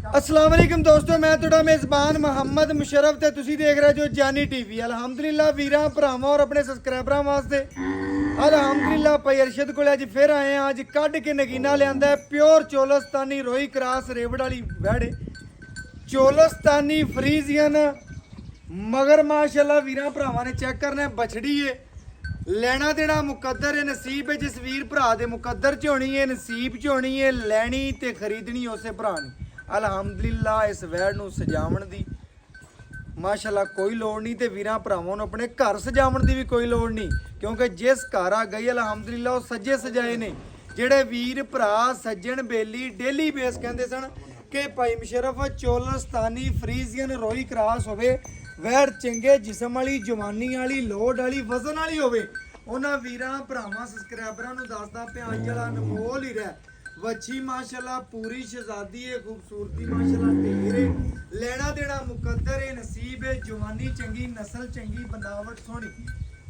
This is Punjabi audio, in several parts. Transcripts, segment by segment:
अस्सलाम वालेकुम दोस्तों, मैं ਤੁਹਾਡਾ ਮੇਜ਼ਬਾਨ ਮੁਹੰਮਦ ਮੁਸ਼ਰਫ ਤੇ ਤੁਸੀਂ ਦੇਖ ਰਹੇ ਜੋ ਜਾਨੀ ਟੀਵੀ। ਅਲਹਮਦੁਲਿਲਾ ਵੀਰਾਂ ਭਰਾਵਾਂ ਔਰ ਆਪਣੇ ਸਬਸਕ੍ਰਾਈਬਰਾਂ ਵਾਸਤੇ ਅਲਹਮਦੁਲਿਲਾ ਭਾਈ ਅਰਸ਼ਦ ਕੋਲ ਅੱਜ ਫਿਰ ਆਏ ਆ। ਅੱਜ ਕੱਢ ਕੇ ਨਗੀਨਾ ਲਿਆਂਦਾ ਪਿਓਰ ਚੋਲਸਤਾਨੀ ਰੋਈ ਕਰਾਸ ਰੇਵੜ ਵਾਲੀ ਵੈੜ, ਚੋਲਸਤਾਨੀ ਫਰੀਜ਼ੀਅਨ ਮਗਰ ਮਾਸ਼ਾਅੱਲਾ ਵੀਰਾਂ ਭਰਾਵਾਂ ਨੇ ਚੈੱਕ ਕਰਨਾ ਬਛੜੀ ਏ। ਲੈਣਾ ਦੇਣਾ ਮੁਕੱਦਰ ਹੈ, ਨਸੀਬ ਹੈ ਜਿਸ ਵੀਰ ਭਰਾ ਦੇ ਮੁਕੱਦਰ ਚ ਹੋਣੀ ਹੈ, ਨਸੀਬ ਚ ਹੋਣੀ ਹੈ। ਲੈਣੀ ਤੇ ਖਰੀਦਣੀ ਉਸੇ ਭਰਾ ਨੇ। ਅਲਹਮਦੁਲਿਲਾ ਇਸ ਵੈੜ ਨੂੰ ਸਜਾਵਣ ਦੀ ਮਾਸ਼ਾਅੱਲਾ ਕੋਈ ਲੋੜ ਨਹੀਂ ਤੇ ਵੀਰਾਂ ਭਰਾਵਾਂ ਨੂੰ ਆਪਣੇ ਘਰ ਸਜਾਵਣ ਦੀ ਵੀ ਕੋਈ ਲੋੜ ਨਹੀਂ, ਕਿਉਂਕਿ ਜਿਸ ਘਰ ਆ ਗਈ ਅਲਹਮਦੁਲਿਲਾ ਉਹ ਸਜੇ ਸਜਾਏ ਨੇ। ਜਿਹੜੇ ਵੀਰ ਭਰਾ ਸੱਜਣ ਬੇਲੀ ਡੇਲੀ ਬੇਸ ਕਹਿੰਦੇ ਸਨ ਕਿ ਭਾਈ ਮੁਸ਼ਰਫ ਚੋਲਸਤਾਨੀ ਫਰੀਜ਼ੀਅਨ ਰੋਈ ਕਰਾਸ ਹੋਵੇ, ਵੈੜ ਚੰਗੇ ਜਿਸਮ ਵਾਲੀ, ਜਵਾਨੀ ਵਾਲੀ, ਲੋਡ ਵਾਲੀ, ਵਜ਼ਨ ਵਾਲੀ ਹੋਵੇ, ਉਹਨਾਂ ਵੀਰਾਂ ਭਰਾਵਾਂ ਸਬਸਕ੍ਰਾਈਬਰਾਂ ਨੂੰ ਦੱਸਦਾ ਪਿਆ ਜਿਹੜਾ ਅਨਮੋਲ ਹੀ ਰਹਿ ਵੱਛੀ ਮਾਸ਼ਾਅੱਲਾ ਪੂਰੀ ਸ਼ਹਜ਼ਾਦੀ ਹੈ, ਖੂਬਸੂਰਤੀ ਮਾਸ਼ਾਅੱਲਾ ਢੇਰ ਹੈ, ਲੈਣਾ ਦੇਣਾ ਮੁਕੱਦਰ ਹੈ, ਨਸੀਬ ਹੈ, ਜਵਾਨੀ ਚੰਗੀ, ਨਸਲ ਚੰਗੀ, ਬਨਾਵਟ ਸੋਹਣੀ,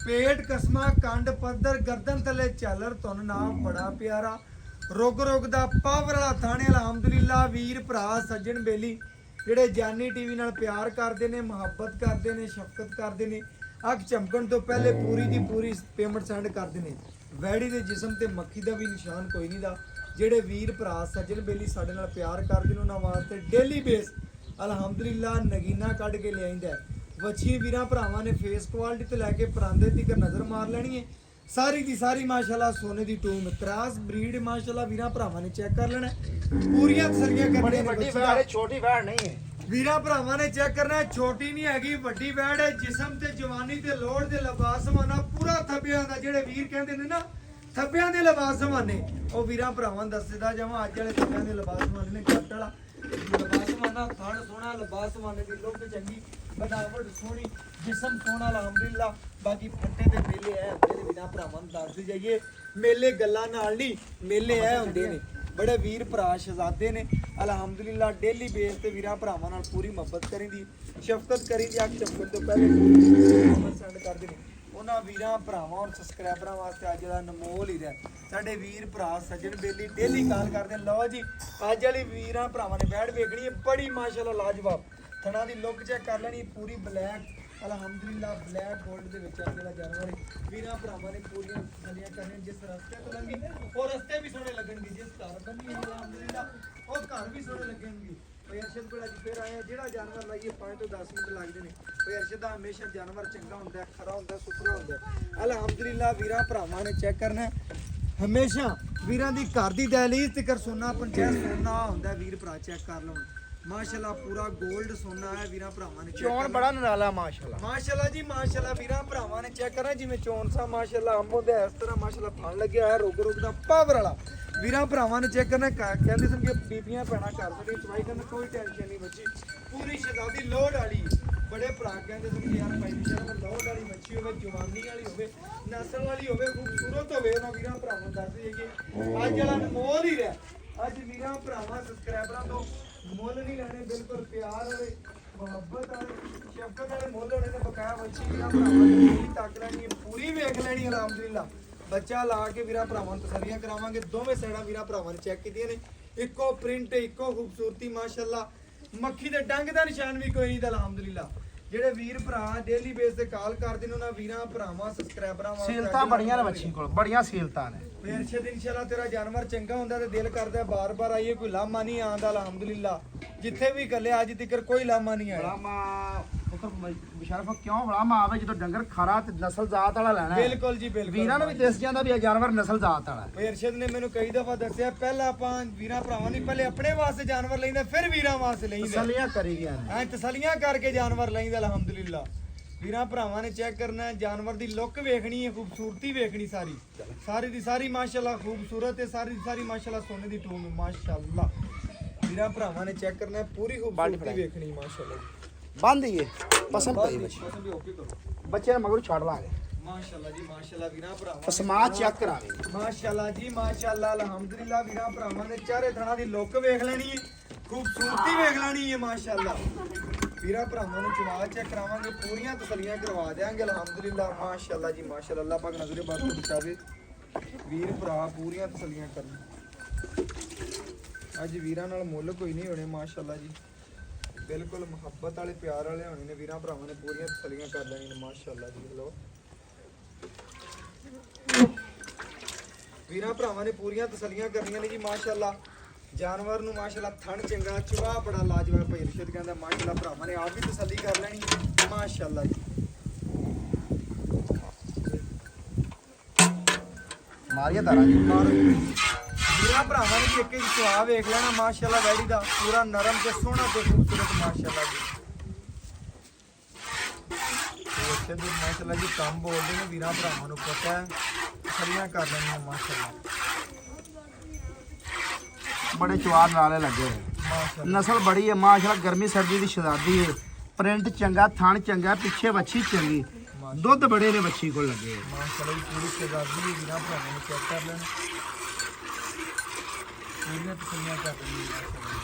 ਪੇਟ ਕਸਮਾ, ਕੰਡ ਪੱਧਰ, ਗਰਦਨ ਥੱਲੇ ਝਾਲਰ, ਧੁਨ ਨਾਮ ਬੜਾ ਪਿਆਰਾ, ਰੁਗ ਰੁਗ ਦਾ ਪਾਵਰ ਵਾਲਾ ਥਾਣੇ। ਅਲਹਮਦੁਲਿਲਾ ਵੀਰ ਭਰਾ ਸੱਜਣ ਬੇਲੀ ਜਿਹੜੇ ਜਾਨੀ ਟੀਵੀ ਨਾਲ ਪਿਆਰ ਕਰਦੇ ਨੇ, ਮੁਹੱਬਤ ਕਰਦੇ ਨੇ, ਸ਼ਫਕਤ ਕਰਦੇ ਨੇ, ਅੱਖ ਚਮਕਣ ਤੋਂ ਪਹਿਲੇ ਪੂਰੀ ਦੀ ਪੂਰੀ ਪੇਮੈਂਟ ਸੈਂਡ ਕਰਦੇ ਨੇ। ਵੈੜੀ ਦੇ ਜਿਸਮ ਤੇ ਮੱਖੀ ਦਾ ਵੀ ਨਿਸ਼ਾਨ ਕੋਈ ਨਹੀਂ ਦਾ। ਜਿਹੜੇ ਵੀਰ ਭਰਾ ਸੱਜਣ ਬੇਲੀ ਸਾਡੇ ਨਾਲ ਪਿਆਰ ਕਰਦੇ ਨੇ ਉਹਨਾਂ ਵਾਸਤੇ ਡੇਲੀ ਬੇਸ ਅਲਹਮਦੁਲਿਲਾ ਨਗੀਨਾ ਕੱਢ ਕੇ ਲਿਆਇੰਦਾ। ਵੱਛੀ ਵੀਰਾਂ ਭਰਾਵਾਂ ਨੇ ਫੇਸ ਕੁਆਲਿਟੀ ਤੋਂ ਲੈ ਕੇ ਪਰਾਂਦੇ ਤੱਕ ਨਜ਼ਰ ਮਾਰ ਲੈਣੀ ਹੈ। ਸਾਰੀ ਦੀ ਸਾਰੀ ਮਾਸ਼ਾਅੱਲਾ ਸੋਨੇ ਦੀ ਟੂਮ ਕ੍ਰਾਸ ਬਰੀਡ ਮਾਸ਼ਾਅੱਲਾ ਵੀਰਾਂ ਭਰਾਵਾਂ ਨੇ ਚੈੱਕ ਕਰ ਲੈਣਾ, ਪੂਰੀਆਂ ਤਸੱਲੀਆਂ ਕਰਨੀਆਂ ਨੇ। ਵੱਡੀ ਵੈੜ ਹੈ, ਛੋਟੀ ਵੈੜ ਨਹੀਂ ਹੈ। ਵੀਰਾਂ ਭਰਾਵਾਂ ਨੇ ਚੈੱਕ ਕਰਨਾ, ਛੋਟੀ ਨਹੀਂ ਹੈਗੀ, ਵੱਡੀ ਵੈੜ ਹੈ। ਜਿਸਮ ਤੇ ਜਵਾਨੀ ਤੇ ਲੋੜ ਦੇ ਲਿਬਾਸ ਸਮਾਨਾ ਪੂਰਾ ਥੱਬਿਆਂ ਦਾ। ਜਿਹੜੇ ਵੀਰ ਕਹਿੰਦੇ ਨੇ ਨਾ ਥੱਬਿਆਂ ਦੇ ਲਿਬਾਸ ਸਮਾਨੇ, ਉਹ ਵੀਰਾਂ ਭਰਾਵਾਂ ਨੂੰ ਦੱਸਦਾ ਜਾਵਾਂ ਅੱਜ ਵਾਲੇ ਥੱਬਿਆਂ ਦੇ ਲਿਬਾਸ ਸਮਾਨੇ ਨੇ। ਜੱਟ ਵਾਲਾ ਲਿਬਾਸ ਸਮਾਨਾ, ਥਣ ਸੋਹਣਾ, ਲਿਬਾਸ ਸਮਾਨੇ ਦੀ ਲੁੱਕ ਚੰਗੀ, ਬਨਾਵਟ ਸੋਹਣੀ, ਜਿਸਮ ਸੋਹਣਾ ਅਲਹਮਦੁਲਿਲਾ। ਬਾਕੀ ਫੱਟੇ ਤੇ ਮੇਲੇ ਐ ਹੁੰਦੇ ਨੇ ਵੀਰਾਂ ਭਰਾਵਾਂ ਨੂੰ ਦੱਸਦੇ ਜਾਈਏ, ਮੇਲੇ ਗੱਲਾਂ ਨਾਲ ਨਹੀਂ, ਮੇਲੇ ਐ ਹੁੰਦੇ ਨੇ। ਬੜੇ ਵੀਰ ਭਰਾ ਸ਼ਹਜ਼ਾਦੇ ਨੇ ਅਲਹਮਦੁਲਿਲਾ ਡੇਲੀ ਬੇਸ ਤੇ ਵੀਰਾਂ ਭਰਾਵਾਂ ਨਾਲ ਪੂਰੀ ਮੁਹੱਬਤ ਕਰੀਦੀ, ਸ਼ਫਕਤ ਕਰੀਦੀ। ਅੱਖ ਚਮਕਣ ਤੋਂ ਪਹਿਲੇ ਪੂਰੀ ਸੈਂਡ ਕਰਦੇ ਨੇ ਉਹਨਾਂ ਵੀਰਾਂ ਭਰਾਵਾਂ ਔਰ ਸਬਸਕ੍ਰਾਈਬਰਾਂ ਵਾਸਤੇ ਅੱਜ ਦਾ ਅਨਮੋਲ ਹੀ ਰਿਹਾ। ਸਾਡੇ ਵੀਰ ਭਰਾ ਸੱਜਣ ਬੇਲੀ ਡੇਲੀ ਕਾਲ ਕਰਦੇ। ਲਓ ਜੀ ਅੱਜ ਵਾਲੀ ਵੀਰਾਂ ਭਰਾਵਾਂ ਨੇ ਬੈਠ ਵੇਖਣੀ ਹੈ ਬੜੀ ਮਾਸ਼ਾਅੱਲਾ ਲਾਜਵਾਬ। ਥਣਾ ਦੀ ਲੁੱਕ ਚੈੱਕ ਕਰ ਲੈਣੀ ਪੂਰੀ ਬਲੈਕ ਅਲਹਮਦੁਲਿਲਾ ਬਲੈਕ ਗੋਲਡ ਦੇ ਵਿੱਚ ਆ ਜਿਹੜਾ ਜਾਨਵਰ ਵੀਰਾਂ ਭਰਾਵਾਂ ਨੇ ਪੂਰੀਆਂ ਥੱਲੀਆਂ ਕਰਨੀਆਂ। ਜਿਸ ਰਸਤੇ ਤੋਂ ਲੰਘੀ ਉਹ ਰਸਤੇ ਵੀ ਸੋਹਣੇ ਲੱਗਣਗੇ, ਜਿਸ ਘਰ ਬੰਨੀ ਅਲਹਮਦੁਲਿਲਾ ਉਹ ਘਰ ਵੀ ਸੋਹਣੇ ਲੱਗਣਗੇ। ਭਾਈ ਅਰਸ਼ਦ ਕੋਲ ਅੱਜ ਫਿਰ ਆਏ, ਜਿਹੜਾ ਜਾਨਵਰ ਲਾਈਏ 5 ਤੋਂ 10 ਮਿੰਟ ਲੱਗਦੇ ਨੇ। ਭਾਈ ਅਰਸ਼ਦ ਦਾ ਹਮੇਸ਼ਾ ਜਾਨਵਰ ਚੰਗਾ ਹੁੰਦਾ, ਖਰਾ ਹੁੰਦਾ, ਸੁਥਰਾ ਹੁੰਦਾ ਅਲਹਮਦੁਲਿਲਾ। ਵੀਰਾਂ ਭਰਾਵਾਂ ਨੇ ਚੈੱਕ ਕਰਨਾ ਹਮੇਸ਼ਾ ਵੀਰਾਂ ਦੀ ਘਰ ਦੀ ਦਹਲੀਜ਼ ਤੇ ਕਰ ਸੋਨਾ ਪੰਚਾਇਤ ਸੋਨਾ ਹੁੰਦਾ। ਵੀਰ ਭਰਾ ਚੈੱਕ ਕਰ ਲਓ ਮਾਸ਼ਾਅੱਲਾ ਪੂਰਾ 골ਡ ਸੋਨਾ ਹੈ। ਵੀਰਾਂ ਭਰਾਵਾਂ ਨੇ ਚੋਣ ਬੜਾ ਨਰਾਲਾ ਮਾਸ਼ਾਅੱਲਾ। ਮਾਸ਼ਾਅੱਲਾ ਜੀ ਮਾਸ਼ਾਅੱਲਾ ਵੀਰਾਂ ਭਰਾਵਾਂ ਨੇ ਚੈੱਕ ਕਰਾਂ ਜਿਵੇਂ ਚੋਣ ਸਾ ਮਾਸ਼ਾਅੱਲਾ ਅੰਮੋ ਦੇ ਇਸ ਤਰ੍ਹਾਂ ਮਾਸ਼ਾਅੱਲਾ ਫਲ ਲੱਗਿਆ ਹੋਇਆ ਰੁਗ ਰੁਗ ਦਾ ਪਾਵਰ ਵਾਲਾ। ਵੀਰਾਂ ਭਰਾਵਾਂ ਨੇ ਚੈੱਕ ਕਰਨਾ, ਕਹਿੰਦੇ ਸਨ ਕਿ ਬੀਬੀਆਂ ਭੈਣਾਂ ਕਰ ਸਕਦੇ ਚਵਾਈ ਕਰਨ ਕੋਈ ਟੈਨਸ਼ਨ ਨਹੀਂ ਬੱਚੀ, ਪੂਰੀ ਸ਼ਹਜ਼ਾਦੀ ਲੋਡ ਵਾਲੀ। ਬੜੇ ਭਰਾ ਕਹਿੰਦੇ ਸਨ ਕਿ ਯਾਰ ਭਾਈ ਜਿਹੜਾ ਲੋਡ ਵਾਲੀ ਮੱਛੀ ਹੋਵੇ, ਜਵਾਨੀ ਵਾਲੀ ਹੋਵੇ, ਨਸਲ ਵਾਲੀ ਹੋਵੇ, ਖੂਬਸੂਰਤ ਹੋਵੇ, ਉਹਨਾਂ ਵੀਰਾਂ ਭਰਾਵਾਂ ਨੂੰ ਦੱਸ ਦਈਏ ਅੱਜ ਵਾਲਾ ਅਨਮੋਲ ਹੀ ਰਿਹਾ। ਅੱਜ ਵੀਰਾਂ ਭਰਾਵਾਂ ਸਬਸਕ੍ਰਾਈਬਰਾਂ ਤੋਂ ਮੁੱਲ ਨਹੀਂ ਲੈਣੇ, ਬਿਲਕੁਲ ਪਿਆਰ ਵਾਲੇ, ਮੁਹੱਬਤ ਵਾਲੇ, ਸ਼ਫਕਤ ਵਾਲੇ ਮੁੱਲ ਹੋਣੇ ਨੇ। ਬਕਾਇਆ ਬੱਚੀ ਵੀਰਾਂ ਭਰਾਵਾਂ ਨੇ ਪੂਰੀ ਤੱਕ ਲੈਣੀ ਹੈ, ਪੂਰੀ ਵੇਖ ਲੈਣੀ ਅਲਹਮਦੁਲਿਲਾ। ਬੱਚਾ ਲਾ ਕੇ ਵੀਰਾਂ ਭਰਾਵਾਂ ਨੂੰ ਤਸੱਲੀਆਂ ਕਰਾਵਾਂਗੇ। ਦੋਵੇਂ ਸਾਈਡਾਂ ਵੀਰਾਂ ਭਰਾਵਾਂ ਨੇ ਚੈੱਕ ਕੀਤੀਆਂ ਨੇ, ਇੱਕੋ ਪ੍ਰਿੰਟ, ਇੱਕੋ ਖੂਬਸੂਰਤੀ ਮਾਸ਼ਾਅੱਲਾ। ਮੱਖੀ ਦੇ ਡੰਗ ਦਾ ਨਿਸ਼ਾਨ ਵੀ ਕੋਈ ਨਹੀਂ ਅਲਹਮਦੁਲਿਲਾ। ਜਿਹੜੇ ਵੀਰ ਭਰਾ ਡੇਲੀ ਬੇਸ ਤੇ ਕਾਲ ਕਰਦੇ ਨੇ ਉਹਨਾਂ ਵੀਰਾਂ ਭਰਾਵਾਂ ਸਬਸਕ੍ਰਾਈਬਰਾਂ ਵਾਸਤੇ ਸੀਲਤਾਂ ਬੜੀਆਂ ਨੇ ਬੱਚੀ ਕੋਲ, ਬੜੀਆਂ ਸੀਲਤਾਂ ਨੇ। ਫਿਰ ਅਰਸ਼ਦ ਇਨਸ਼ਾਅੱਲਾ ਤੇਰਾ ਜਾਨਵਰ ਚੰਗਾ ਹੁੰਦਾ ਤੇ ਦਿਲ ਕਰਦਾ ਬਾਰ-ਬਾਰ ਆਈਏ, ਕੋਈ ਲਾਮਾ ਨਹੀਂ ਆਉਂਦਾ ਅਲਹਮਦੁਲਿਲਾ। ਜਿੱਥੇ ਵੀ ਗੱਲੇ ਅੱਜ ਤੱਕ ਕੋਈ ਲਾਮਾ ਨਹੀਂ ਆਇਆ। ਬਲਾਮਾ ਮੁਸ਼ਰਫ ਕਿਉਂ ਬਲਾਮਾ ਆਵੇ ਜਦੋਂ ਡੰਗਰ ਖਰਾ ਤੇ ਨਸਲ ਜ਼ਾਤ ਵਾਲਾ ਲੈਣਾ ਹੈ। ਬਿਲਕੁਲ ਜੀ ਬਿਲਕੁਲ। ਵੀਰਾਂ ਨੂੰ ਵੀ ਦਿਸ ਜਾਂਦਾ ਵੀ ਇਹ ਜਾਨਵਰ ਨਸਲ ਜ਼ਾਤ ਵਾਲਾ ਹੈ। ਫਿਰ ਅਰਸ਼ਦ ਨੇ ਮੈਨੂੰ ਕਈ ਦਫਾ ਦੱਸਿਆ ਪਹਿਲਾਂ ਆਪਾਂ ਵੀਰਾਂ ਭਰਾਵਾਂ ਨੇ ਪਹਿਲੇ ਆਪਣੇ ਵਾਸਤੇ ਜਾਨਵਰ ਲੈਂਦਾ ਫਿਰ ਵੀਰਾਂ ਵਾਸਤੇ ਲੈਂਦਾ, ਤਸੱਲੀਆਂ ਕਰੀ ਗਿਆ ਨੇ। ਐ ਤਸੱਲੀਆਂ ਕਰਕੇ ਜਾਨਵਰ ਲੈਂਦਾ ਅਲਹਮਦੁਲਿਲਾ। ਵੀਰਾਂ ਭਰਾਵਾਂ ਨੇ ਚੈੱਕ ਕਰਨਾ, ਜਾਨਵਰ ਦੀ ਲੁੱਕ ਵੇਖਣੀ ਹੈ, ਖੂਬਸੂਰਤੀ ਵੇਖਣੀ, ਸਾਰੀ ਦੀ ਸਾਰੀ ਮਾਸ਼ਾਅੱਲਾ ਖੂਬਸੂਰਤ ਹੈ, ਸਾਰੀ ਦੀ ਸਾਰੀ ਮਾਸ਼ਾਅੱਲਾ ਸੋਨੇ ਦੀ ਟੂਮ ਹੈ ਮਾਸ਼ਾਅੱਲਾ। ਵੀਰਾਂ ਭਰਾਵਾਂ ਨੇ ਚੈੱਕ ਕਰਨਾ ਪੂਰੀ ਖੂਬਸੂਰਤੀ ਵੇਖਣੀ ਮਾਸ਼ਾਅੱਲਾ। ਬੰਦ ਹੀ ਹੈ, ਪਸੰਦ ਪਈ ਬੱਚੀ, ਬੱਚੇ ਨੂੰ ਮਗਰ ਛੱਡ ਲਾਂਗੇ ਮਾਸ਼ਾਅੱਲਾ ਜੀ ਮਾਸ਼ਾਅੱਲਾ। ਵੀਰਾਂ ਭਰਾਵਾਂ ਪਸਮਾ ਚੈੱਕ ਕਰਾਂਗੇ ਮਾਸ਼ਾਅੱਲਾ ਜੀ ਮਾਸ਼ਾਅੱਲਾ ਅਲਹਮਦੁਲਿਲਾ। ਵੀਰਾਂ ਭਰਾਵਾਂ ਨੇ ਚਾਰੇ ਥਣਾ ਦੀ ਲੁੱਕ ਵੇਖ ਲੈਣੀ ਹੈ, ਖੂਬਸੂਰਤੀ ਵੇਖ ਲੈਣੀ ਹੈ ਮਾਸ਼ਾਅੱਲਾ। ਵੀਰਾਂ ਭਰਾਵਾਂ ਨੂੰ ਚਵਾ ਚੈੱਕ ਕਰਾਵਾਂਗੇ, ਪੂਰੀਆਂ ਤਸੱਲੀਆਂ ਕਰਵਾ ਦੇਵਾਂਗੇ ਅਲਹਮਦੁਲਿਲਾ ਮਾਸ਼ਾਅੱਲਾ ਜੀ ਮਾਸ਼ਾਅੱਲਾ। ਅੱਲਾਹ ਪਾਕ ਨਜ਼ਰੇ ਬਾਤ ਤੋਂ ਬਚਾਵੇ। ਵੀਰ ਭਰਾ ਪੂਰੀਆਂ ਤਸੱਲੀਆਂ ਕਰਨ ਅੱਜ ਵੀਰਾਂ ਨਾਲ ਮੁੱਲ ਕੋਈ ਨਹੀਂ ਹੋਣੇ ਮਾਸ਼ਾਅੱਲਾ ਜੀ। ਬਿਲਕੁਲ ਮੁਹੱਬਤ ਵਾਲੇ ਪਿਆਰ ਵਾਲੇ ਹੋਣੇ ਨੇ ਵੀਰਾਂ ਭਰਾਵਾਂ ਨੇ, ਪੂਰੀਆਂ ਤਸੱਲੀਆਂ ਕਰ ਲੈਣੀਆਂ ਨੇ ਮਾਸ਼ਾਅੱਲਾ ਜੀ। ਲੋ ਵੀਰਾਂ ਭਰਾਵਾਂ ਨੇ ਪੂਰੀਆਂ ਤਸੱਲੀਆਂ ਕਰਨੀਆਂ ਨੇ ਜੀ ਮਾਸ਼ਾਅੱਲਾ। ਜਾਨਵਰ ਨੂੰ ਮਾਸ਼ਾਅੱਲਾ ਥਣ ਚੰਗਾ, ਚੁਆ ਬੜਾ ਲਾਜਵਾਬ। ਭਾਈ ਅਰਸ਼ਦ ਕਹਿੰਦਾ ਮਾਸ਼ਾਅੱਲਾ ਭਰਾਵਾਂ ਨੇ ਆਪ ਵੀ ਤਸੱਲੀ ਕਰ ਲੈਣੀ ਮਾਸ਼ਾਅੱਲਾ ਜੀ। ਮਾਰੀਆ ਤਾਰਾ ਜੀ ਵੀਰਾਂ ਭਰਾਵਾਂ ਨੇ ਇੱਕ ਇੱਕ ਚੁਆ ਵੇਖ ਲੈਣਾ ਮਾਸ਼ਾਅੱਲਾ। ਵੈੜੀ ਦਾ ਪੂਰਾ ਨਰਮ ਤੇ ਸੋਹਣਾ ਤੇ ਖੂਬਸੂਰਤ ਮਾਸ਼ਾਅੱਲਾ ਜੀ। ਤੇ ਮਾਸ਼ਾਅੱਲਾ ਜੀ ਕੰਮ ਬੋਲਦੇ ਨੇ ਵੀਰਾਂ ਭਰਾਵਾਂ ਨੂੰ ਪਤਾ ਹੈ, ਤਸੱਲੀਆਂ ਕਰ ਲੈਣੀਆਂ ਮਾਸ਼ਾਅੱਲਾ। ਬੜੇ ਚਵਾਦ ਨਾਲੇ ਲੱਗੇ ਹੋਏ। ਮਾਸ਼ਾਅੱਲਾ ਨਸਲ ਬੜੀ ਹੈ ਮਾਸ਼ਾਅੱਲਾ। ਗਰਮੀ ਸਰਦੀ ਦੀ ਸ਼ਹਿਜ਼ਾਦੀ ਹੈ। ਪ੍ਰਿੰਟ ਚੰਗਾ, ਥਣ ਚੰਗਾ, ਪਿੱਛੇ ਵੱਛੀ ਚੰਗੀ, ਦੁੱਧ ਬੜੇ ਨੇ ਵੱਛੀ ਕੋਲ ਲੱਗੇ। ਮਾਸ਼ਾਅੱਲਾ ਜੀ ਪੂਰੀ ਸ਼ਹਿਜ਼ਾਦੀ ਹੈ। ਵੀਰਾਂ ਭਰਾਵਾਂ ਨੂੰ ਚੈੱਕ ਕਰ ਲੈਣ, ਪੂਰੀਆਂ ਤਸੱਲੀਆਂ ਕਰ ਲੈਣੀਆਂ ਮਾਸ਼ਾਅੱਲਾ।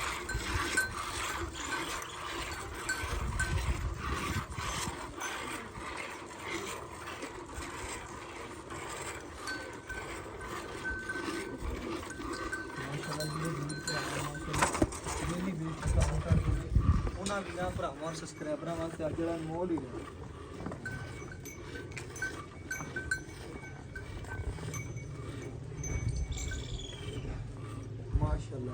ਉਹਨਾਂ ਵੀਰਾਂ ਭਰਾਵਾਂ ਸਬਸਕ੍ਰਾਈਬਰਾਂ ਵਾਸਤੇ ਅੱਜ ਜਿਹੜਾ ਮੋਲ ਹੀ ਰਿਹਾ ਮਾਸ਼ਾਅੱਲਾ।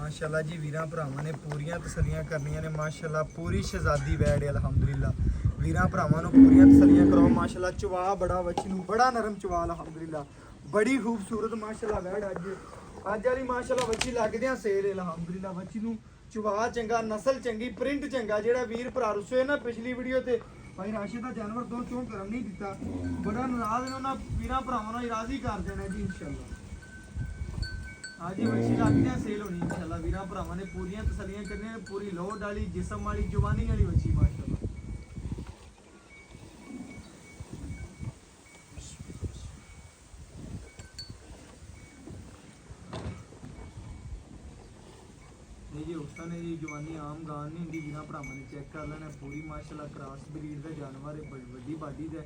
ਮਾਸ਼ਾਅੱਲਾ ਜੀ ਵੀਰਾਂ ਭਰਾਵਾਂ ਨੇ ਪੂਰੀਆਂ ਤਸੱਲੀਆਂ ਕਰਨੀਆਂ ਨੇ ਮਾਸ਼ਾਅੱਲਾ। ਪੂਰੀ ਸ਼ਹਿਜ਼ਾਦੀ ਵੈੜ ਹੈ ਅਲਹਮਦੁਲਿਲਾ। ਵੀਰਾਂ ਭਰਾਵਾਂ ਨੂੰ ਪੂਰੀਆਂ ਤਸੱਲੀਆਂ ਕਰਾਓ ਮਾਸ਼ਾਅੱਲਾ। ਚਵਾ ਬੜਾ ਵੱਛੀ ਨੂੰ, ਬੜਾ ਨਰਮ ਚਵਾ ਅਲਹਮਦੁਲਿਲਾ। ਬੜੀ ਖੂਬਸੂਰਤ ਮਾਸ਼ਾਅੱਲਾ ਵੈੜ ਅੱਜ ਵਾਲੀ ਮਾਸ਼ਾਅੱਲਾ ਵੱਛੀ ਲੱਗਦਿਆਂ ਸੇਲ ਹੈ ਅਲਹਮਦੁਲਿਲਾ। ਵੱਛੀ ਨੂੰ ਚਵਾ ਚੰਗਾ, ਨਸਲ ਚੰਗੀ, ਪ੍ਰਿੰਟ ਚੰਗਾ। ਜਿਹੜਾ ਵੀਰ ਭਰਾ ਰੁੱਸੇ ਨਾ ਪਿਛਲੀ ਵੀਡੀਓ ਤੇ ਭਾਈ ਰਾਸ਼ਿਦ ਦਾ ਜਾਨਵਰ ਦੋ ਚੋਂ ਕਰਨ ਨਹੀਂ ਦਿੱਤਾ, ਬੜਾ ਨਾਰਾਜ਼ ਨੇ ਉਹਨਾਂ ਵੀਰਾਂ ਭਰਾਵਾਂ ਨੂੰ ਰਾਜ਼ੀ ਕਰ ਦੇਣਾ ਜੀ ਇਨਸ਼ਾਅੱਲਾ। ਅੱਜ ਹੀ ਵੱਛੀ ਲੱਗਦਿਆਂ ਸੇਲ ਹੋਣੀ ਇਨਸ਼ਾਅੱਲਾ। ਵੀਰਾਂ ਭਰਾਵਾਂ ਨੇ ਪੂਰੀਆਂ ਤਸੱਲੀਆਂ ਕਰਨੀਆਂ, ਪੂਰੀ ਲੋਡ ਵਾਲੀ, ਜਿਸਮ ਵਾਲੀ, ਜਵਾਨੀ ਵਾਲੀ ਵੱਛੀ ਮਾਸ਼ਾਅੱਲਾ। ਇਹ ਜੀ ਉਸਤਾਂ ਨੇ ਜੀ ਜਵਾਨੀ ਆਮ ਗਾਂ ਨਹੀਂ ਹੁੰਦੀ। ਵੀਰਾਂ ਭਰਾਵਾਂ ਨੇ ਚੈੱਕ ਕਰ ਲੈਣਾ। ਪੂਰੀ ਮਾਸ਼ਾਅੱਲਾ ਕ੍ਰਾਸ ਬਰੀਡ ਦਾ ਜਾਨਵਰ ਹੈ, ਵੱਡੀ ਬਾਡੀ ਦਾ।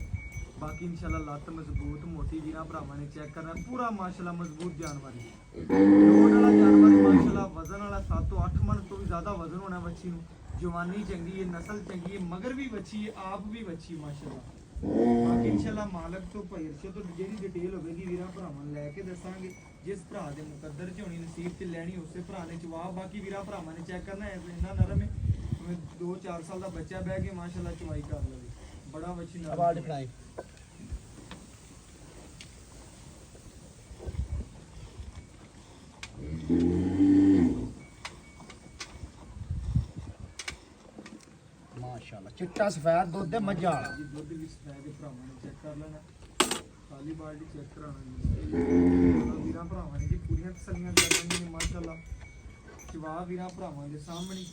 ਬਾਕੀ ਇਨਸ਼ਾਅੱਲਾ ਲੱਤ ਮਜ਼ਬੂਤ ਮੋਟੀ। ਵੀਰਾਂ ਭਰਾਵਾਂ ਨੇ ਚੈੱਕ ਕਰਨਾ, ਪੂਰਾ ਮਾਸ਼ਾਅੱਲਾ ਮਜ਼ਬੂਤ ਜਾਨਵਰ ਹੈ। ਲੋਡ ਵਾਲਾ ਜਾਨਵਰ ਹੈ ਮਾਸ਼ਾਅੱਲਾ। ਵਜ਼ਨ ਵਾਲਾ 7 ਤੋਂ 8 ਮਣ ਤੋਂ ਵੀ ਜ਼ਿਆਦਾ ਵਜ਼ਨ ਹੋਣਾ ਵੱਛੀ ਨੂੰ। ਜਵਾਨੀ ਚੰਗੀ ਹੈ, ਨਸਲ ਚੰਗੀ ਹੈ, ਮਗਰ ਵੀ ਵੱਛੀ ਹੈ, ਆਪ ਵੀ ਵੱਛੀ ਮਾਸ਼ਾਅੱਲਾ। ਬਾਕੀ ਇਨਸ਼ਾਅੱਲਾ ਮਾਲਕ ਤੋਂ ਭਾਈ ਅਰਸ਼ਦ ਤੋਂ ਜਿਹੜੀ ਡਿਟੇਲ ਹੋਵੇਗੀ ਵੀਰਾਂ ਭਰਾਵਾਂ ਨੂੰ ਲੈ ਕੇ ਦੱਸਾਂਗੇ। ਜਿਸ ਭਰਾ ਦੇ ਮੁਕੱਦਰ ਚ ਹੋਣੀ, ਨਸੀਬ ਚ ਲੈਣੀ, ਉਸੇ ਭਰਾ ਨੇ ਜਵਾਬ। ਬਾਕੀ ਵੀਰਾਂ ਭਰਾਵਾਂ ਨੇ ਚੈੱਕ ਕਰਨਾ ਹੈ, ਇੰਨਾ ਨਰਮ ਹੈ, 2-4 ਸਾਲ ਦਾ ਬੱਚਾ ਬਹਿ ਕੇ ਮਾਸ਼ਾਅੱਲਾ ਚਵਾਈ ਕਰ ਲਵੇ। ਬੜਾ ਵੱਛੀ ਨਰਮ ਹੈ। ਮਾਸ਼ਾਅੱਲਾ ਚਿੱਟਾ ਸਫੈਦ ਦੁੱਧ ਦੇ ਮੱਝਾਂ ਵਾਲਾ। ਜੀ ਦੁੱਧ ਵੀ ਸਫੈਦ ਦੇ ਭਰਾਵਾਂ ਨੇ ਚੈੱਕ ਕਰ ਲੈਣਾ, ਖਾਲੀ ਬਾਲਟੀ ਚੈੱਕ ਕਰਾਉਣਾ। ਵੀਰਾਂ ਭਰਾਵਾਂ ਨੇ ਜੀ ਪੂਰੀਆਂ ਤਸੱਲੀਆਂ ਕਰ ਲੈਣੀਆਂ ਨੇ ਮਾਸ਼ਾਅੱਲਾ। ਚਵਾ ਵੀਰਾਂ ਭਰਾਵਾਂ ਦੇ ਸਾਹਮਣੇ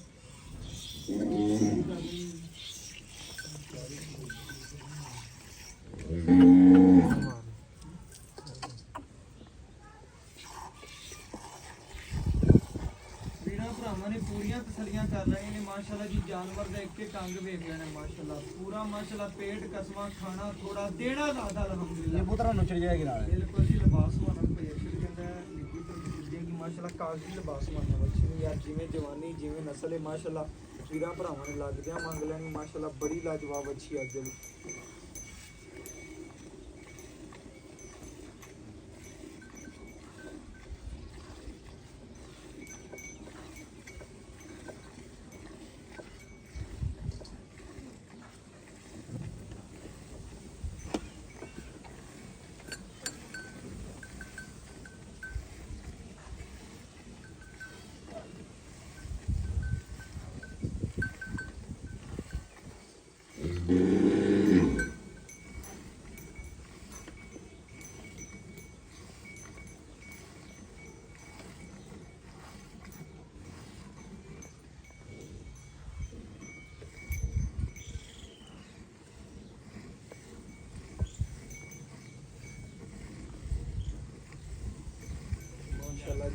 ਵੀਰਾਂ ਭਰਾਵਾਂ ਨੇ ਪੂਰੀਆਂ ਤਸੱਲੀਆਂ ਕਰ ਲੈਣੀਆਂ ਨੇ ਮਾਸ਼ਾਅੱਲਾ ਜੀ। ਜਾਨਵਰ ਦਾ ਇੱਕ ਇੱਕ ਅੰਗ ਵੇਖ ਲੈਣਾ ਮਾਸ਼ਾਅੱਲਾ। ਪੂਰਾ ਮਾਸ਼ਾਅੱਲਾ ਪੇਟ ਕਸਮਾਂ, ਖਾਣਾ ਥੋੜਾ, ਦੇਣਾ ਜ਼ਿਆਦਾ ਅਲਹਮਦੁਲਿਲਾ। ਇਹ ਪੁੱਤਰਾ ਨੁਚੜ ਜਾਏਗੀ ਨਾਲ। ਬਿਲਕੁਲ ਜੀ ਲਿਬਾਸ ਵਾਲਾ ਭਾਈ ਅਰਸ਼ਦ ਕਹਿੰਦਾ ਲਿਖੀ ਤਾਂ ਜਿੱਦੇਗੀ ਮਾਸ਼ਾਅੱਲਾ। ਕਾਗਜ਼ੀ ਲਿਬਾਸ ਵਾਲਾ ਬੱਚੀ ਨੂੰ ਯਾਰ, ਜਿਵੇਂ ਜਵਾਨੀ ਜਿਵੇਂ ਨਸਲ ਹੈ ਮਾਸ਼ਾਅੱਲਾ। ਵੀਰਾਂ ਭਰਾਵਾਂ ਨੇ ਲੱਗਦਿਆਂ ਮੰਗ ਲੈਣੀ ਮਾਸ਼ਾਅੱਲਾ। ਬੜੀ ਲਾਜਵਾਬ ਅੱਛੀ ਅੱਜ ਦੀ।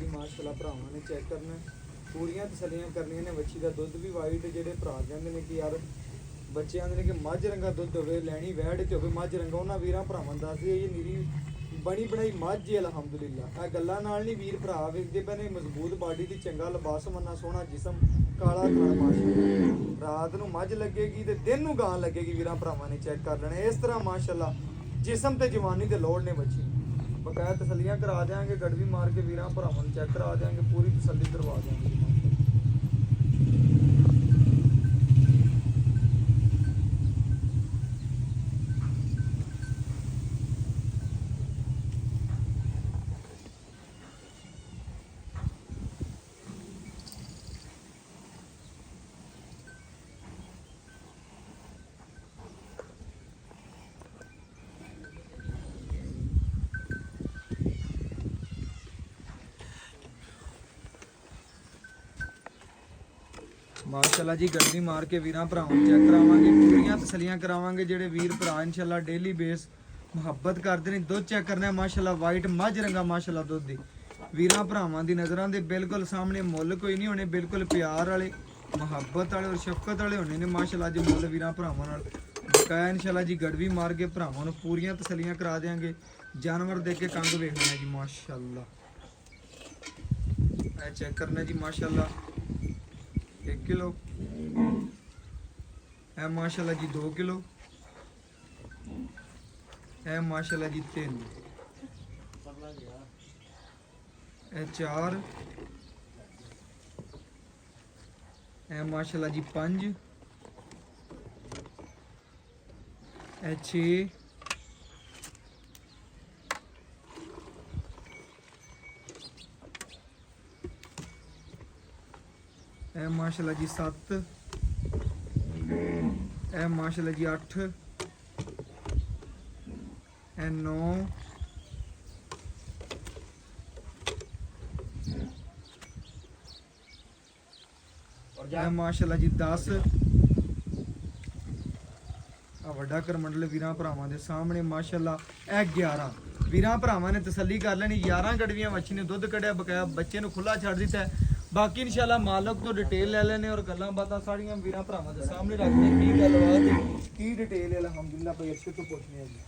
ਮਾਸ਼ਾਅੱਲਾ ਭਰਾਵਾਂ ਨੇ ਚੈੱਕ ਕਰਨਾ, ਪੂਰੀਆਂ ਤਸੱਲੀਆਂ ਕਰਨੀਆਂ ਨੇ। ਵੱਛੀ ਦਾ ਦੁੱਧ ਵੀ ਵਾਈਟ, ਜਿਹੜੇ ਭਰਾ ਕਹਿੰਦੇ ਨੇ ਕਿ ਯਾਰ ਬੱਚੇ ਆਂਦੇ ਨੇ ਕਿ ਮੱਝ ਰੰਗਾ ਦੁੱਧ ਹੋਵੇ, ਲੈਣੀ ਵਹਿੜ ਚ ਹੋਵੇ ਮੱਝ ਰੰਗਾ, ਉਹਨਾਂ ਵੀਰਾਂ ਭਰਾਵਾਂ ਨੂੰ ਦੱਸਦੀ ਇਹ ਨੀਰੀ ਬਣੀ ਬਣਾਈ ਮੱਝ ਹੈ ਅਲਹਮਦੁਲਿਲਾ। ਇਹ ਗੱਲਾਂ ਨਾਲ ਨਹੀਂ ਵੀਰ ਭਰਾ ਵੇਖਦੇ ਪਏ ਨੇ, ਮਜ਼ਬੂਤ ਬਾਡੀ ਦੀ, ਚੰਗਾ ਲਿਬਾਸ ਮੰਨਾ, ਸੋਹਣਾ ਜਿਸਮ, ਕਾਲਾ ਖਾਣਾ ਮਾਸ਼ਾਅੱਲਾ। ਰਾਤ ਨੂੰ ਮੱਝ ਲੱਗੇਗੀ ਤੇ ਦਿਨ ਨੂੰ ਗਾਂ ਲੱਗੇਗੀ, ਵੀਰਾਂ ਭਰਾਵਾਂ ਨੇ ਚੈੱਕ ਕਰ ਲੈਣੇ। ਇਸ ਤਰ੍ਹਾਂ ਮਾਸ਼ਾਅੱਲਾ ਜਿਸਮ ਤੇ ਜਵਾਨੀ ਦੇ ਲੋੜ ਨੇ ਬੱਚੀ। ਬਕਾਇਆ ਤਸੱਲੀਆਂ ਕਰਾ ਦਿਆਂਗੇ, ਗੜਵੀ ਮਾਰ ਕੇ ਵੀਰਾਂ ਭਰਾਵਾਂ ਨੂੰ ਚੈੱਕ ਕਰਾ ਦਿਆਂਗੇ, ਪੂਰੀ ਤਸੱਲੀ ਕਰਵਾ ਦਿਆਂਗੇ। ਮਾਸ਼ਾਅੱਲਾ ਜੀ ਗੜਵੀ ਮਾਰ ਕੇ ਵੀਰਾਂ ਭਰਾਵਾਂ ਨੂੰ ਚੈੱਕ ਕਰਾਵਾਂਗੇ, ਪੂਰੀਆਂ ਤਸੱਲੀਆਂ ਕਰਾਵਾਂਗੇ। ਜਿਹੜੇ ਵੀਰ ਭਰਾ ਇਨਸ਼ਾਅੱਲਾ ਡੇਲੀ ਬੇਸ ਮੁਹੱਬਤ ਕਰਦੇ ਨੇ, ਦੁੱਧ ਚੈੱਕ ਕਰਨਾ ਮਾਸ਼ਾਅੱਲਾ ਵਾਈਟ ਮੱਝ ਰੰਗਾ ਮਾਸ਼ਾਅੱਲਾ ਦੁੱਧ ਦੀ। ਵੀਰਾਂ ਭਰਾਵਾਂ ਦੀ ਨਜ਼ਰਾਂ ਦੇ ਬਿਲਕੁਲ ਸਾਹਮਣੇ, ਮੁੱਲ ਕੋਈ ਨਹੀਂ ਹੋਣੇ, ਬਿਲਕੁਲ ਪਿਆਰ ਵਾਲੇ, ਮੁਹੱਬਤ ਵਾਲੇ ਔਰ ਸ਼ਫਕਤ ਵਾਲੇ ਹੋਣੇ ਨੇ ਮਾਸ਼ਾਅੱਲਾ ਜੀ ਮੁੱਲ ਵੀਰਾਂ ਭਰਾਵਾਂ ਨਾਲ। ਬਕਾਇਆ ਇਨਸ਼ਾਅੱਲਾ ਜੀ ਗੜਵੀ ਮਾਰ ਕੇ ਭਰਾਵਾਂ ਨੂੰ ਪੂਰੀਆਂ ਤਸੱਲੀਆਂ ਕਰਾ ਦੇਾਂਗੇ। ਜਾਨਵਰ ਦੇਖ ਕੇ ਕੰਗ ਵੇਖਣਾ ਜੀ ਮਾਸ਼ਾਅੱਲਾ। ਇਹ ਚੈੱਕ ਕਰਨਾ ਜੀ ਮਾਸ਼ਾਅੱਲਾ 1 किलो है माशाल्लाह जी 2 किलो है माशाल्लाह जी 3 है 4 है माशाल्लाह जी 5 है 6 है माशाल्लाह जी 7 है माशाल्लाह जी 8 है 9 है माशाल्लाह जी 10 ਆ ਵੱਡਾ ਕਰਮੰਡਲ ਵੀਰਾਂ ਭਰਾਵਾਂ ਦੇ ਸਾਹਮਣੇ ਮਾਸ਼ਾਅੱਲਾ। ਇਹ 11 ਵੀਰਾਂ ਭਰਾਵਾਂ ਨੇ ਤਸੱਲੀ ਕਰ ਲੈਣੀ। 11 ਗੜਵੀਆਂ ਵੱਛੀ ਨੇ ਦੁੱਧ ਕੱਢਿਆ, ਬਕਾਇਆ ਬੱਚੇ ਨੂੰ ਖੁੱਲਾ ਛੱਡ ਦਿੱਤਾ ਹੈ। ਬਾਕੀ ਇਨਸ਼ਾਅੱਲਾ ਮਾਲਕ ਤੋਂ ਡਿਟੇਲ ਲੈ ਲੈਣੇ ਔਰ ਗੱਲਾਂ ਬਾਤਾਂ ਸਾਰੀਆਂ ਵੀਰਾਂ ਭਰਾਵਾਂ ਦੇ ਸਾਹਮਣੇ ਰੱਖਦੇ, ਕੀ ਗੱਲਬਾਤ ਕੀ ਡਿਟੇਲ ਹੈ ਅਲਹਮਦੁਲਿਲਾ ਭਾਈ ਅਰਸ਼ਦ ਤੋਂ ਪੁੱਛਨੇ ਆ ਜੀ।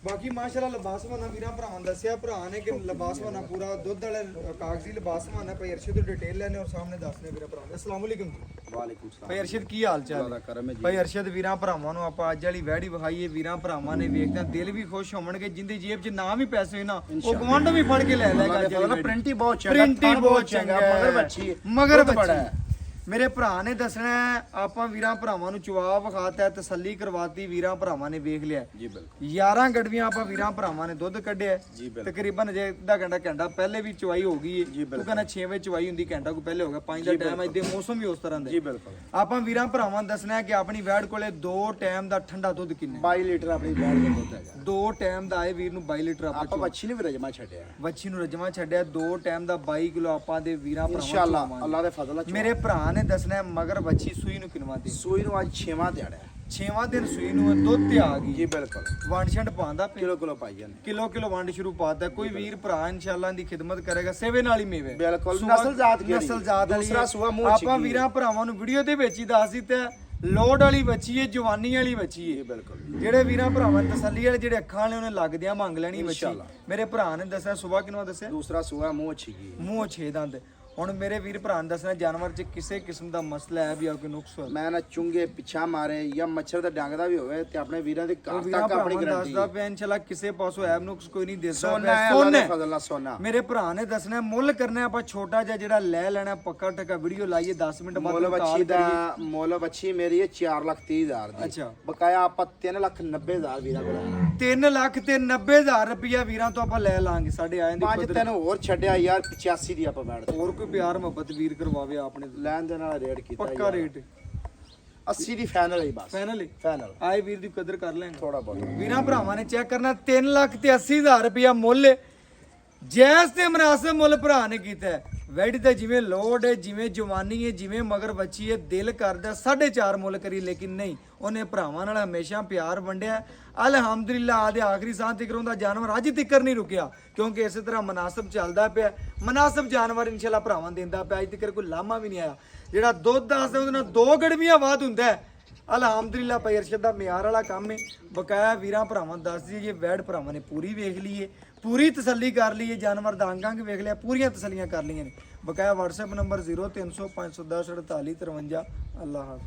ਬਾਕੀ ਮਾਸ਼ਾਅੱਲਾ ਲਿਬਾਸਵਾਨਾ ਵੀਰਾਂ ਭਰਾਵਾਂ ਦੱਸਿਆ ਭਰਾ ਨੇ ਕਿ ਲਿਬਾਸਵਾਨਾ ਪੂਰਾ ਦੁੱਧ ਵਾਲੇ ਕਾਗਜ਼ੀ ਲਿਬਾਸਵਾਨਾ ਭਾਈ ਅਰਸ਼ਦ ਤੋਂ ਡਿਟੇਲ ਲੈਣੇ ਔਰ ਸਾਹਮਣੇ ਦੱਸਨੇ ਵੀਰਾਂ ਭਰਾਵਾਂ। अस्सलाम वालेकुम जी। ਵਾਲੇਕੁਮ ਸਲਾਮ। ਭਾਈ ਅਰਸ਼ਦ ਕੀ ਹਾਲ ਚਾਲ ਹੈ? ਕਰਮ ਹੈ ਜੀ। ਭਾਈ ਅਰਸ਼ਦ ਵੀਰਾਂ ਭਰਾਵਾਂ ਨੂੰ ਆਪਾਂ ਅੱਜ ਵਾਲੀ ਵੈੜੀ ਵਿਖਾਈਏ, ਵੀਰਾਂ ਭਰਾਵਾਂ ਨੇ ਵੇਖਦੇ ਦਿਲ ਵੀ ਖੁਸ਼ ਹੋਣਗੇ, ਜਿੰਦੀ ਜੇਬ 'ਚ ਨਾ ਵੀ ਪੈਸੇ ਹੋਏ ਨਾ ਉਹ ਗਵਾਂਢ ਵੀ ਫੜ ਕੇ ਲੈ ਲੈਗਾ। ਅੱਜ ਵਾਲੀ ਪ੍ਰਿੰਟ ਹੀ ਬਹੁਤ ਚੰਗਾ, ਪ੍ਰਿੰਟ ਹੀ ਬਹੁਤ ਚੰਗਾ, ਮਗਰ ਬੱਚੀ ਮਗਰ ਦੁੱਧ ਬੜਾ ਬੱਚੀ ਹੈ। ਮੇਰੇ ਭਰਾ ਨੇ ਦੱਸਣਾ ਹੈ, ਆਪਾਂ ਵੀਰਾਂ ਭਰਾਵਾਂ ਨੂੰ ਚੁਆ ਵਿਖਾਤਾ, ਤਸੱਲੀ ਕਰਵਾਤੀ, ਵੀਰਾਂ ਭਰਾਵਾਂ ਨੇ ਵੇਖ ਲਿਆ ਜੀ ਬਿਲਕੁਲ 11 ਗੜਵੀਆਂ ਆਪਾਂ ਵੀਰਾਂ ਭਰਾਵਾਂ ਨੇ ਦੁੱਧ ਕੱਢਿਆ ਜੀ ਬਿਲਕੁਲ। ਤਕਰੀਬਨ ਜੇ ਅੱਧਾ ਘੰਟਾ ਪਹਿਲੇ ਵੀ ਚੁਆਈ ਹੋ ਗਈ ਜੀ ਹੈ। ਬਿਲਕੁਲ। ਤੂੰ ਕਹਿੰਦਾ 6 ਵਜੇ ਚੁਆਈ ਹੁੰਦੀ, ਘੰਟਾ ਕੋ ਪਹਿਲੇ ਹੋ ਗਿਆ, 5 ਦਾ ਟਾਈਮ ਹੈ, ਦੇ ਮੌਸਮ ਵੀ ਉਸ ਤਰ੍ਹਾਂ ਦਾ ਜੀ ਬਿਲਕੁਲ। ਆਪਾਂ ਵੀਰਾਂ ਭਰਾਵਾਂ ਨੂੰ ਦੱਸਣਾ ਹੈ ਕਿ ਆਪਣੀ ਵੈੜ ਕੋਲੇ 2 ਟਾਈਮ ਦਾ ਠੰਡਾ ਦੁੱਧ ਕਿੰਨਾ 22 ਲੀਟਰ ਆਪਣੀ ਬੈਠ ਦਾ ਦੁੱਧ ਹੈਗਾ। 2 ਟਾਈਮ ਦਾ ਆਏ ਵੀਰ ਨੂੰ 22 ਲੀਟਰ ਆਪਾਂ ਆਪਾਂ ਬੱਚੀ ਨੂੰ ਵੀ ਰਜਮਾ ਛੱਡਿਆ ਵੱਛੀ ਨੂੰ ਰਜਮਾ ਛੱਡਿਆ। 2 ਟਾਈਮ ਦਾ 22 ਕਿਲੋ ਆਪਾਂ ਦੇ ਵੀਰਾਂ ਭਰਾਵਾਂ ਇਨਸ਼ਾਅੱਲਾ ਨੂੰ ਅੱਲਾਹ ਦੇ ਫਜ਼ਲ ਨਾਲ। ਮੇਰੇ ਭਰਾ ਨੇ ਦੱਸਣਾ ਹੈ ਮਗਰ ਵੱਛੀ ਸੂਈ ਨੂੰ ਕਿਨਵਾ ਦੇ ਸੂਈ ਨੂੰ ਅੱਜ 6ਵਾਂ ਦਿਹਾੜਾ ਹੈ 6ਵਾਂ ਦਿਨ ਸੂਈ ਨੂੰ ਦੁੱਧ ਤੇ ਆ ਗਈ ਜੀ ਬਿਲਕੁਲ। ਵੰਡ ਛੰਡ ਪਾਉਂਦਾ ਕਿਲੋ ਕਿਲੋ ਪਾਈ ਜਾਂਦੇ ਕਿਲੋ ਵੰਡ ਸ਼ੁਰੂ ਪਾਤਾ। ਕੋਈ ਵੀਰ ਭਰਾ ਇਨਸ਼ਾਅੱਲਾ ਦੀ ਖਿਦਮਤ ਕਰੇਗਾ, ਸੇਵੇ ਨਾਲ ਹੀ ਮੇਵੇ ਬਿਲਕੁਲ। ਸੂਆ- ਨਸਲ ਜ਼ਾਤ ਕਿਹੜੀ? ਨਸਲ ਜ਼ਾਤ ਵਾਲੀ ਦੂਸਰਾ ਹੈ। ਸੂਆ ਮੂੰਹ ਆਪਾਂ ਵੀਰਾਂ ਭਰਾਵਾਂ ਨੂੰ ਵੀਡੀਓ ਦੇ ਵਿੱਚ ਹੀ ਦੱਸ ਦਿੱਤਾ ਲੋਡ ਵਾਲੀ ਬੱਚੀ ਹੈ, ਜਵਾਨੀ ਵਾਲੀ ਬੱਚੀ ਜੀ ਹੈ। ਬਿਲਕੁਲ। ਜਿਹੜੇ ਵੀਰਾਂ ਭਰਾਵਾਂ ਨੇ ਤਸੱਲੀ ਵਾਲੇ ਜਿਹੜੇ ਅੱਖਾਂ ਵਾਲੇ ਉਹਨੇ ਲੱਗਦਿਆਂ ਮੰਗ ਲੈਣੀ ਬੱਚੀ। ਇਨਸ਼ਾਅੱਲਾ। ਮੇਰੇ ਭਰਾ ਨੇ ਦੱਸਿਆ ਸਵੇਰ ਕਿਨਵਾ ਦੱਸਿਆ ਦੂਸਰਾ ਸੂਆ ਮੂੰਹ ਅੱਛੀ ਗਈ ਮੂੰਹ 6 ਦੰਦ। ਹੁਣ ਮੇਰੇ ਵੀਰ ਭਰਾ ਨੇ ਦੱਸਣਾ ਜਾਨਵਰ 'ਚ ਕਿਸੇ ਕਿਸਮ ਦਾ ਮਸਲਾ ਹੈ ਵੀ ਆ ਕੋਈ ਨੁਕਸ ਹੋਇਆ। ਮੈਂ ਨਾ ਚੁੰਗੇ ਪਿੱਛਾ ਮਾਰੇ ਜਾਂ ਮੱਛਰ ਦਾ ਡੰਗ ਦਾ ਵੀ ਹੋਵੇ ਤੇ ਆਪਣੇ ਵੀਰਾਂ ਦੀ ਉਹ ਘਰ ਵੀਰਾਂ ਤੱਕ ਆਪਣੀ ਭਰਾਵਾਂ ਨੂੰ ਗਰੰਟੀ ਦੱਸਦਾ ਪਿਆ ਇਨਸ਼ਾਅੱਲਾ ਕਿਸੇ ਪਾਸੋਂ ਐਬ ਨੁਕਸ ਕੋਈ ਨਹੀਂ ਦਿਸਦਾ ਸੋਨਾ ਪਿਆ। ਹੈ ਅੱਲਾਹ ਦੇ ਸੋਨਾ ਫਜ਼ਲ ਨਾਲ ਸੋਨਾ। ਮੇਰੇ ਭਰਾ ਨੇ ਦੱਸਣਾ ਮੁੱਲ ਕਰਨਾ ਆਪਾਂ ਛੋਟਾ ਜਿਹਾ ਜਿਹੜਾ ਲੈ ਲੈਣਾ ਪੱਕਾ ਟੱਕਾ ਵੀਡੀਓ ਲਾਈਏ 10 ਮਿੰਟ ਬਾਅਦ ਮੁੱਲ ਕਾਲ ਬੱਚੀ ਦਾ ਕਰੀਏ। ਮੁੱਲ ਬੱਚੀ ਮੇਰੀ ਹੈ 4,30,000 ਦੀ। ਅੱਛਾ। ਬਕਾਇਆ ਆਪਾਂ 3,90,000 ਵੀਰਾਂ ਕੋਲ ਆਇਆ। 3,90,000 ਰੁਪਇਆ ਵੀਰਾਂ ਤੋਂ ਆਪਾਂ ਲੈ ਲਾਂਗੇ। ਸਾਡੇ ਆਇਆਂ ਦੀ ਪੰਜ ਕੁਦਰਤ। ਤੈਨੂੰ ਹੋਰ ਛੱਡਿਆ ਯਾਰ 85 ਦੀ ਆਪਾਂ ਬੈਠਦੇ ਹੋਰ ਕੋਈ ਪਿਆਰ ਮੁਹੱਬਤ ਵੀਰ ਕਰਵਾਵੇ ਆਪਣੇ ਤੋਂ। ਲੈਣ ਦੇ ਨਾਲ ਰੇਟ ਕੀਤਾ ਪੱਕਾ ਯਾਰ। ਰੇਟ 80 ਦੀ ਫਾਈਨਲ ਹੈ ਬਸ। ਫਾਈਨਲ ਫਾਈਨਲ ਆਏ ਵੀਰ ਦੀ ਕਦਰ ਕਰ ਲੈਂਗੇ। ਥੋੜਾ ਬਹੁਤ ਵੀਰਾਂ ਭਰਾਵਾਂ ਨੇ ਚੈੱਕ ਕਰਨਾ 3,80,000 ਰੁਪਇਆ ਮੁੱਲ ਹੈ। ਜੈਸ ਤੇ ਮਨਾਸਬ ਮੁੱਲ ਭਰਾ ਨੇ ਕੀਤਾ ਹੈ। ਵੈਡੀ ਤੇ ਜਿਵੇਂ ਲੋਡ ਹੈ, ਜਿਵੇਂ ਜਵਾਨੀ ਹੈ, ਜਿਵੇਂ ਮਗਰ ਬੱਚੀ ਹੈ, ਦਿਲ ਕਰਦਾ 4.5 ਮੁੱਲ ਕਰੀ, ਲੇਕਿਨ ਨਹੀਂ, ਉਹਨੇ ਭਰਾਵਾਂ ਨਾਲ ਹਮੇਸ਼ਾ ਪਿਆਰ ਵੰਡਿਆ। ਅਲਹਮਦੁਲਿਲਾ ਆਦੇ ਆਖਰੀ ਸਾਹ ਤੱਕ ਉਹਦਾ ਜਾਨਵਰ ਅੱਜ ਤੱਕ ਨਹੀਂ ਰੁਕਿਆ, ਕਿਉਂਕਿ ਇਸੇ ਤਰ੍ਹਾਂ ਮਨਾਸਬ ਚੱਲਦਾ ਪਿਆ। ਮਨਾਸਬ ਜਾਨਵਰ ਇਨਸ਼ਾਅੱਲਾ ਭਰਾਵਾਂ ਦਿੰਦਾ ਪਿਆ, ਅੱਜ ਤੱਕ ਕੋਈ ਲਾਮਾ ਵੀ ਨਹੀਂ ਆਇਆ। ਜਿਹੜਾ ਦੁੱਧ ਦੱਸਦਾ ਉਹਦੇ ਨਾਲ 2 ਗੜਵੀਆਂ ਬਾਅਦ ਹੁੰਦਾ ਹੈ। ਅਲਹਮਦੁਲਿਲਾ ਭਾਈ ਅਰਸ਼ਦ ਦਾ ਮਿਆਰ ਵਾਲਾ ਕੰਮ ਹੈ। ਬਕਾਇਆ ਵੀਰਾਂ ਭਰਾਵਾਂ ਦੱਸ ਦਈਏ, ਵੈੜ ਭਰਾਵਾਂ ਨੇ ਪੂਰੀ ਵੇਖ ਲਈਏ, ਪੂਰੀ ਤਸੱਲੀ ਕਰ ਲਈਏ, ਜਾਨਵਰ ਦਾ ਅੰਗ ਵੇਖ ਲਿਆ, ਪੂਰੀਆਂ ਤਸੱਲੀਆਂ ਕਰ ਲਈਆਂ ਨੇ। ਬਕਾਇਆ WhatsApp ਨੰਬਰ 0300 510 48 53। ਅੱਲਾਹ ਹਾਫਿਜ਼।